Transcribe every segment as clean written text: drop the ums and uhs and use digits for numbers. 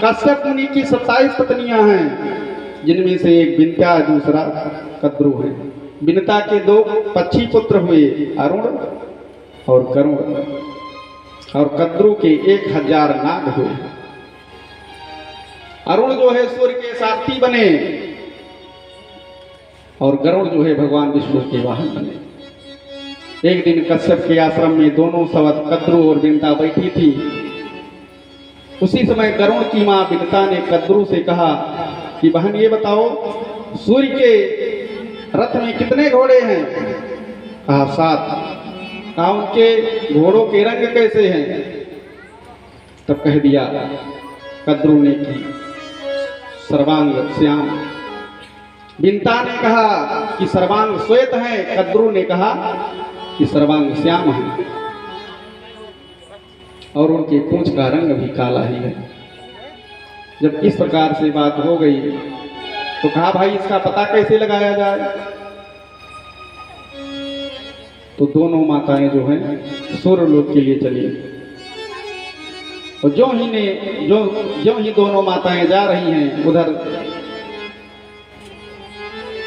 कश्यप मुनि की 27 पत्नियां हैं, जिनमें से एक विंध्या दूसरा कद्रु है। विनता के 2 पक्षी पुत्र हुए, अरुण और गरुड़, और कद्रु के 1000 नाग हुए। अरुण जो है सूर्य के सारथी बने और गरुड़ जो है भगवान विष्णु के वाहन बने। एक दिन कश्यप के आश्रम में दोनों सवत कद्रु और विनता बैठी थी। उसी समय गरुड़ की मां विनता ने कद्रु से कहा कि बहन ये बताओ, सूर्य के रथ में कितने घोड़े हैं? कहा 7। कहा उनके घोड़ों के रंग कैसे हैं? तब कह दिया कद्रु ने कि सर्वांग श्याम। विनता ने कहा कि सर्वांग श्वेत हैं, कद्रु ने कहा कि सर्वांग श्याम है और उनके पूंछ का रंग भी काला ही है। जब इस प्रकार से बात हो गई तो कहा भाई इसका पता कैसे लगाया जाए? तो दोनों माताएं जो हैं सूर्यलोक के लिए चली और जो ही दोनों माताएं जा रही हैं, उधर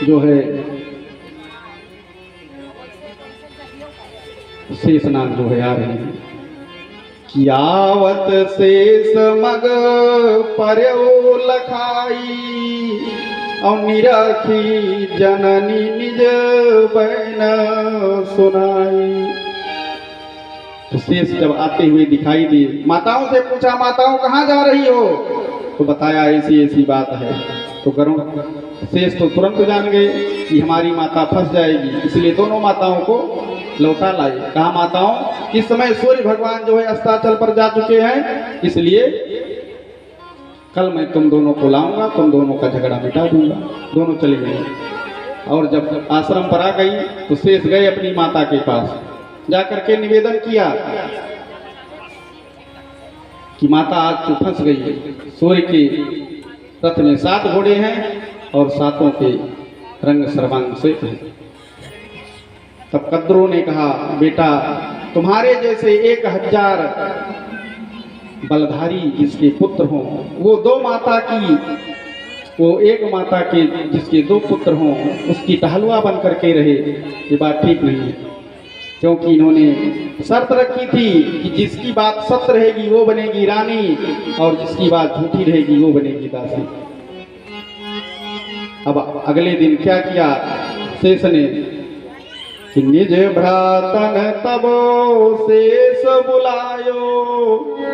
जो है शेषनाग जो है आ रहे हैं। कियावत शेष मग पर्यो लखाई और निरखी जननी निज बहन सुनाई। तो शेष जब आते हुए दिखाई दिए, माताओं से पूछा माताओं कहाँ जा रही हो? तो बताया ऐसी ऐसी बात है। तो गरुड़ शेष तो तुरंत जान गए कि हमारी माता फंस जाएगी, इसलिए दोनों माताओं को लौटा लाए। कहा माताओं इस समय सूर्य भगवान जो है अस्ताचल पर जा चुके हैं, इसलिए कल मैं तुम दोनों को लाऊंगा, तुम दोनों का झगड़ा मिटा दूंगा। दोनों चले गए और जब आश्रम पर आ गई तो शेष गए अपनी माता के पास, जाकर के निवेदन किया कि माता आज तो फंस गई है। सूर्य के रथ में 7 घोड़े हैं और 7 के रंग सर्वांग श्वेत हैं। तब कद्रु ने कहा बेटा तुम्हारे जैसे 1000 बलधारी जिसके पुत्र हों, वो 2 माता की, वो एक माता के जिसके 2 पुत्र हों उसकी टहलुआ बन करके रहे, ये बात ठीक नहीं है। क्योंकि इन्होंने शर्त रखी थी कि जिसकी बात सत्य रहेगी वो बनेगी रानी और जिसकी बात झूठी रहेगी वो बनेगी दासी। अब अगले दिन क्या किया शेष ने कि निज भ्रातन तबो शेष बुलायो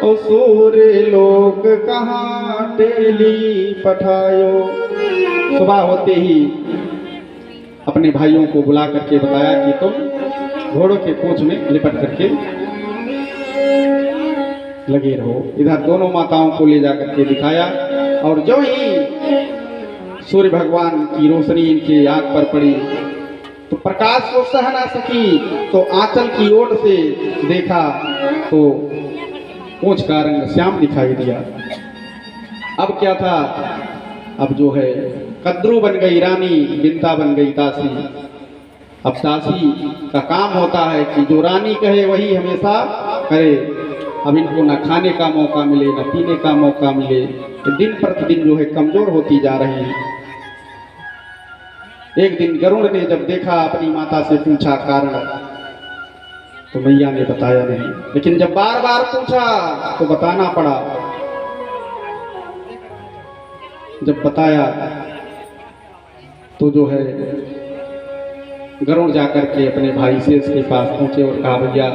और सूर्य लोक कहाँ टेली पठायो। सुबह होते ही अपने भाइयों को बुला करके बताया कि तुम घोड़ों के पूंछ में लिपट करके लगे रहो। इधर दोनों माताओं को ले जाकर के दिखाया और जो ही सूर्य भगवान की रोशनी इनके आंख पर पड़ी तो प्रकाश को सह ना सकी, तो आंचल की ओर से देखा तो पूंछ का रंग श्याम दिखाई दिया। अब क्या था, अब जो है कद्रु बन गई रानी, विनता बन गई दासी। अब दासी का काम होता है कि जो रानी कहे वही हमेशा करे। अब इनको न खाने का मौका मिले न पीने का मौका मिले, तो दिन प्रतिदिन जो है कमजोर होती जा रही है। एक दिन गरुड़ ने जब देखा, अपनी माता से पूछा कारण, तो मैया ने बताया नहीं, लेकिन जब बार बार पूछा तो बताना पड़ा। जब बताया तो जो है गरुड़ जाकर के अपने भाई शेष के पास पहुंचे और कहा भैया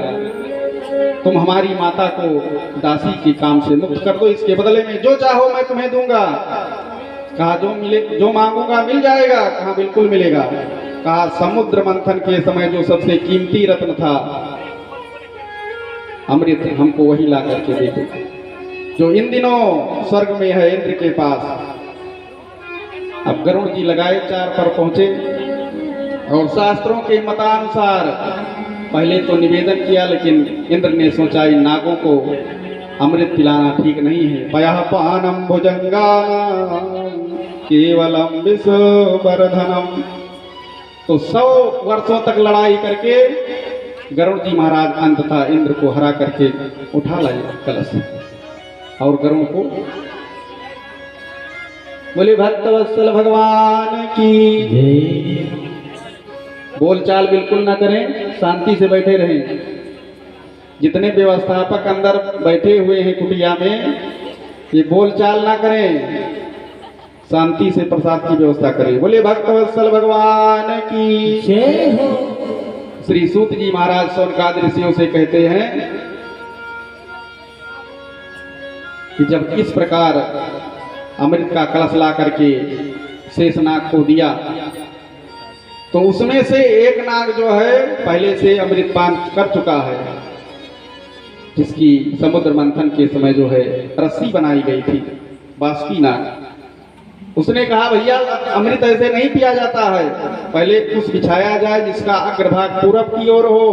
तुम हमारी माता को दासी के काम से मुक्त कर दो, इसके बदले में जो चाहो मैं तुम्हें दूंगा। कहा जो मांगूंगा मिल जाएगा? कहा बिल्कुल मिलेगा। कहा समुद्र मंथन के समय जो सबसे कीमती रत्न था अमृत, हमको वही ला करके दे दो, जो इन दिनों स्वर्ग में है इंद्र के पास। अब गरुड़ जी लगाए 4 पर पहुंचे और शास्त्रों के मतानुसार पहले तो निवेदन किया, लेकिन इंद्र ने सोचा इन नागों को अमृत पिलाना ठीक नहीं है। पयः पानम भुजंगा केवलम विश्ववर्धनम। तो 100 वर्षों तक लड़ाई करके गरुड़ जी महाराज अंततः इंद्र को हरा करके उठा लाए कलश और गरुड़ को बोले भक्तवत्सल भगवान की बोलचाल बिल्कुल ना करें, शांति से बैठे रहें। जितने व्यवस्थापक अंदर बैठे हुए हैं कुटिया में, ये बोलचाल ना करें, शांति से प्रसाद की व्यवस्था करें। बोले भक्तवत्सल भगवान की जय हो। श्री सूत जी महाराज शौनकादि ऋषियों से कहते हैं कि जब इस प्रकार अमृत का कलश ला करके शेषनाग को दिया तो उसमें से एक नाग जो है पहले से अमृत पान कर चुका है, जिसकी समुद्र मंथन के समय जो है रस्सी बनाई गई थी, बासुकी नाग। उसने कहा भैया अमृत ऐसे नहीं पिया जाता है, पहले कुछ बिछाया जाए जिसका अग्रभाग पूरब की ओर हो,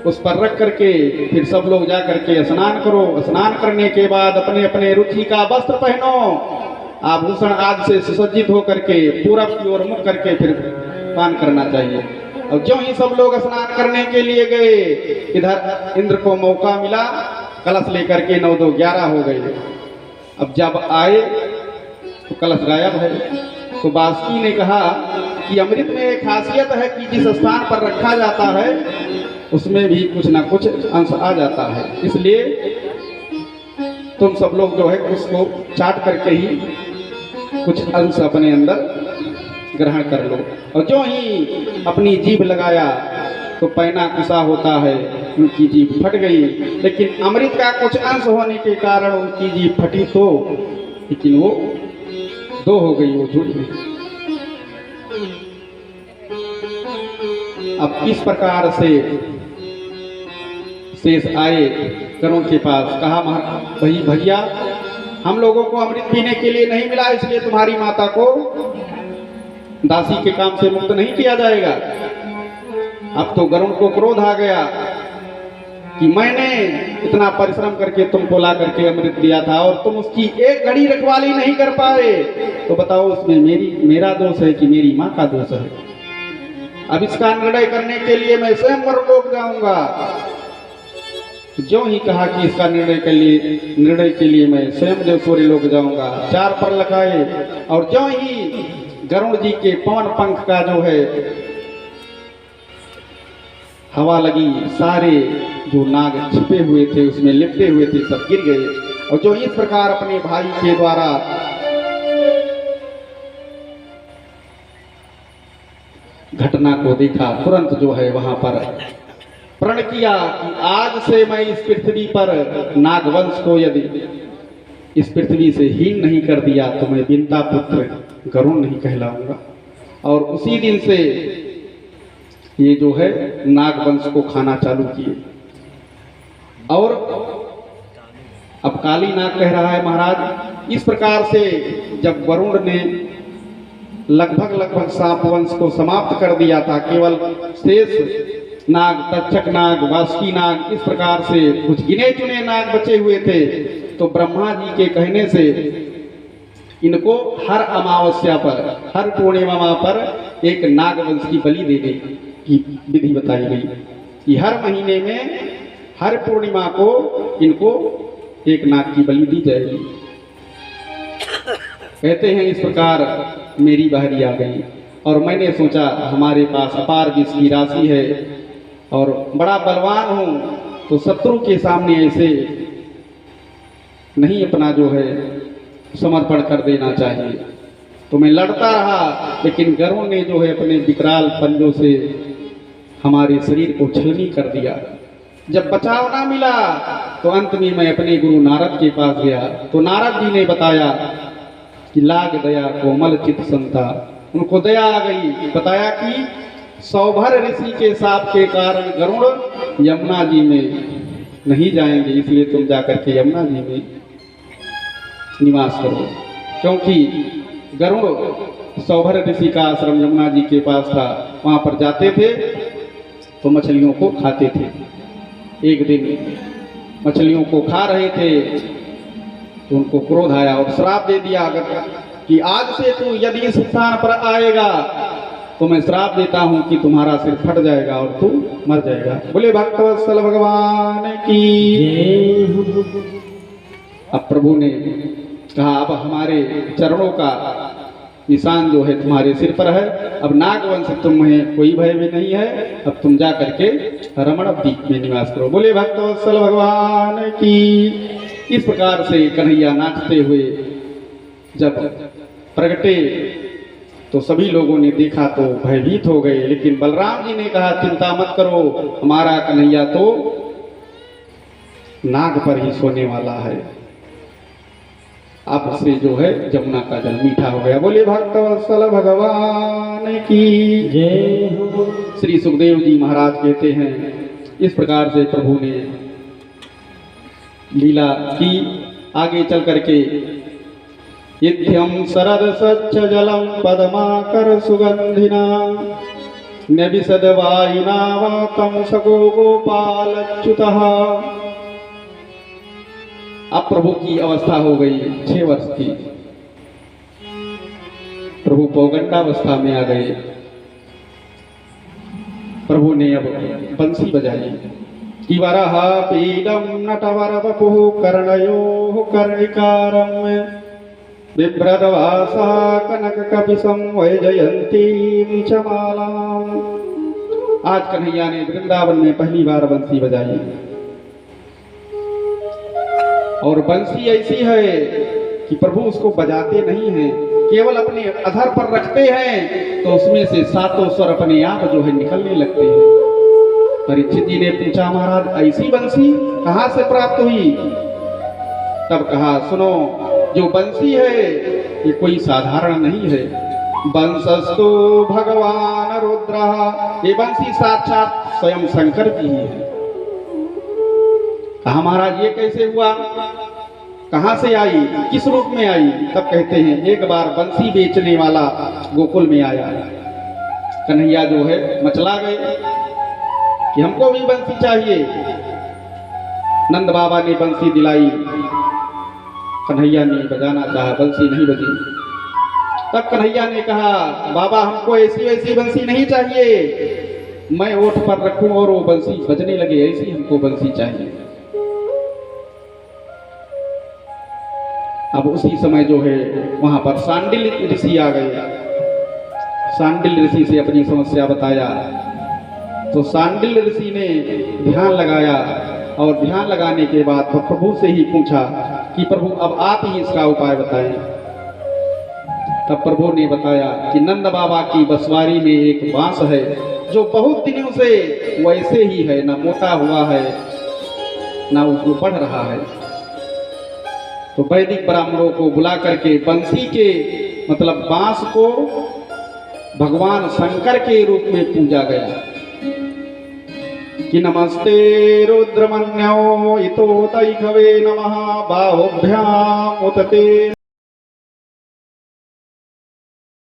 उस पर रख करके फिर सब लोग जा करके स्नान करो। स्नान करने के बाद अपने अपने रुचि का वस्त्र पहनो, आभूषण आदि से सुसज्जित होकर के पूरब की ओर मुख करके फिर पान करना चाहिए। और जो ही सब लोग स्नान करने के लिए गए, इधर इंद्र को मौका मिला, कलश लेकर के 9 2 11 हो गए। अब जब आए तो कलश गायब है। तो बासुकी ने कहा कि अमृत में एक खासियत है कि जिस स्थान पर रखा जाता है उसमें भी कुछ ना कुछ अंश आ जाता है, इसलिए तुम सब लोग जो है उसको चाट करके ही कुछ अंश अपने अंदर ग्रहण कर लो। और जो ही अपनी जीभ लगाया तो पैना कुसा होता है, उनकी जीभ फट गई। लेकिन अमृत का कुछ अंश होने के कारण उनकी जीभ फटी तो, लेकिन वो 2 हो गई, वो जुड़ गई। अब इस प्रकार से शेष आए गरुड़ के पास, कहा भाई भैया हम लोगों को अमृत पीने के लिए नहीं मिला, इसलिए तुम्हारी माता को दासी के काम से मुक्त नहीं किया जाएगा। अब तो गरुड़ को क्रोध आ गया कि मैंने इतना परिश्रम करके तुमको ला करके अमृत दिया था और तुम उसकी एक घड़ी रखवाली नहीं कर पाए, तो बताओ उसमें मेरा दोष है कि मेरी माँ का दोष है। अब इसका निर्णय करने के लिए मैं स्वयं लोक जाऊंगा। जो ही कहा कि इसका निर्णय के लिए मैं स्वयं देवसूर्य लोक जाऊंगा, 4 पर लगाए और जो ही गरुड़ जी के पवन पंख का जो है हवा लगी, सारे जो नाग छिपे हुए थे उसमें लिपटे हुए थे सब गिर गए। और जो इस प्रकार अपने भाई के द्वारा घटना को देखा, तुरंत जो है वहां पर प्रण किया कि आज से मैं इस पृथ्वी पर नागवंश को यदि इस पृथ्वी से हीन नहीं कर दिया तो मैं विंता पुत्र गरुड़ नहीं कहलाऊंगा। और उसी दिन से ये जो है नागवंश को खाना चालू किए। और अब काली नाग कह रहा है महाराज, इस प्रकार से जब वरुण ने लगभग सांप वंश को समाप्त कर दिया था, केवल शेष नाग, तक्षक नाग, वासुकी नाग, इस प्रकार से कुछ गिने चुने नाग बचे हुए थे, तो ब्रह्मा जी के कहने से इनको हर अमावस्या पर, हर पूर्णिमा पर एक नागवंश की बलि देने की विधि बताई गई कि हर महीने में हर पूर्णिमा को इनको एक नाग की बलि दी जाएगी। कहते हैं इस प्रकार मेरी बारी आ गई और मैंने सोचा हमारे पास अपार विष की राशि है और बड़ा बलवान हूँ, तो शत्रु के सामने ऐसे नहीं अपना जो है समर्पण कर देना चाहिए। तो मैं लड़ता रहा, लेकिन गरुड़ ने जो है अपने विकराल पंजों से हमारे शरीर को छलनी कर दिया। जब बचाव ना मिला तो अंत में मैं अपने गुरु नारद के पास गया, तो नारद जी ने बताया कि लाग दया कोमल चित संता, उनको दया आ गई। बताया कि सौभर ऋषि के शाप के कारण गरुड़ यमुना जी में नहीं जाएंगे, इसलिए तुम जाकर के यमुना जी में निवास करो। क्योंकि गरुड़ सौभर ऋषि का आश्रम यमुना जी के पास था, वहाँ पर जाते थे तो मछलियों को खाते थे। एक दिन मछलियों को खा रहे थे तो उनको क्रोध आया और श्राप दे दिया कि आज से तू यदि इस स्थान पर आएगा तो मैं श्राप देता हूँ कि तुम्हारा सिर फट जाएगा और तू मर जाएगा। बोले भक्तवत्सल भगवान की। अब प्रभु ने कहा अब हमारे चरणों का निशान जो है तुम्हारे सिर पर है, अब नागवंश तुम्हें कोई भय भी नहीं है, अब तुम जा करके रमण द्वीप में निवास करो। बोले भक्तवत्सल भगवान की। इस प्रकार से कन्हैया नाचते हुए जब प्रगटे तो सभी लोगों ने देखा तो भयभीत हो गए, लेकिन बलराम जी ने कहा चिंता मत करो, हमारा कन्हैया तो नाग पर ही सोने वाला है। अब से जो है जमुना का जल मीठा हो गया। बोले भक्तवत्सल भगवान की जय हो। श्री सुखदेव जी महाराज कहते हैं इस प्रकार से प्रभु ने लीला की। आगे चल करके इत्यं शरद स्वच्छ जलम पद्माकर सुगंधिना नबिसद वायुना वातम सगो गोपालच्युतः। अब प्रभु की अवस्था हो गई 6 वर्ष की। प्रभु पौगंडावस्था में आ गए। प्रभु ने अब बंसी बजाई कि वरह पीडम नटवर वपुः कर्णयोः कर्णिकारम बिभ्रदवासा कनक कपिसं वैजयंतीं च मालाम्। आज कन्हैया ने वृंदावन में पहली बार बंसी बजाई, और बंसी ऐसी है कि प्रभु उसको बजाते नहीं हैं, केवल अपने अधर पर रखते हैं तो उसमें से 7 स्वर अपने आप जो है निकलने लगते हैं। परीक्षित जी ने पूछा महाराज ऐसी बंसी कहाँ से प्राप्त हुई? तब कहा सुनो, जो बंसी है ये कोई साधारण नहीं है। बंसस्तु भगवान रुद्र, ये बंसी साक्षात स्वयं शंकर जी ही है। कहा महाराज ये कैसे हुआ, कहां से आई, किस रूप में आई? तब कहते हैं एक बार बंसी बेचने वाला गोकुल में आया। कन्हैया जो है मचला गए कि हमको भी बंसी चाहिए। नंद बाबा ने बंसी दिलाई, कन्हैया ने बजाना चाहा, बंसी नहीं बजी। तब कन्हैया ने कहा बाबा हमको ऐसी वैसी बंसी नहीं चाहिए, मैं ओठ पर रखूं और वो बंसी बजने लगे, ऐसी हमको बंसी चाहिए। अब उसी समय जो है वहां पर सांडिल ऋषि आ गए। सांडिल ऋषि से अपनी समस्या बताया तो सांडिल ऋषि ने ध्यान लगाया, और ध्यान लगाने के बाद तो प्रभु से ही पूछा कि प्रभु अब आप ही इसका उपाय बताएं। तब प्रभु ने बताया कि नंद बाबा की बसवारी में एक बांस है जो बहुत दिनों से वैसे ही है, ना मोटा हुआ है ना उसको बढ़ रहा है। तो वैदिक ब्राह्मणों को बुला करके बंसी के मतलब बांस को भगवान शंकर के रूप में पूजा गया कि नमस्ते रुद्रमन्यो इतो तैघवे नमः बाहुभ्याम उतते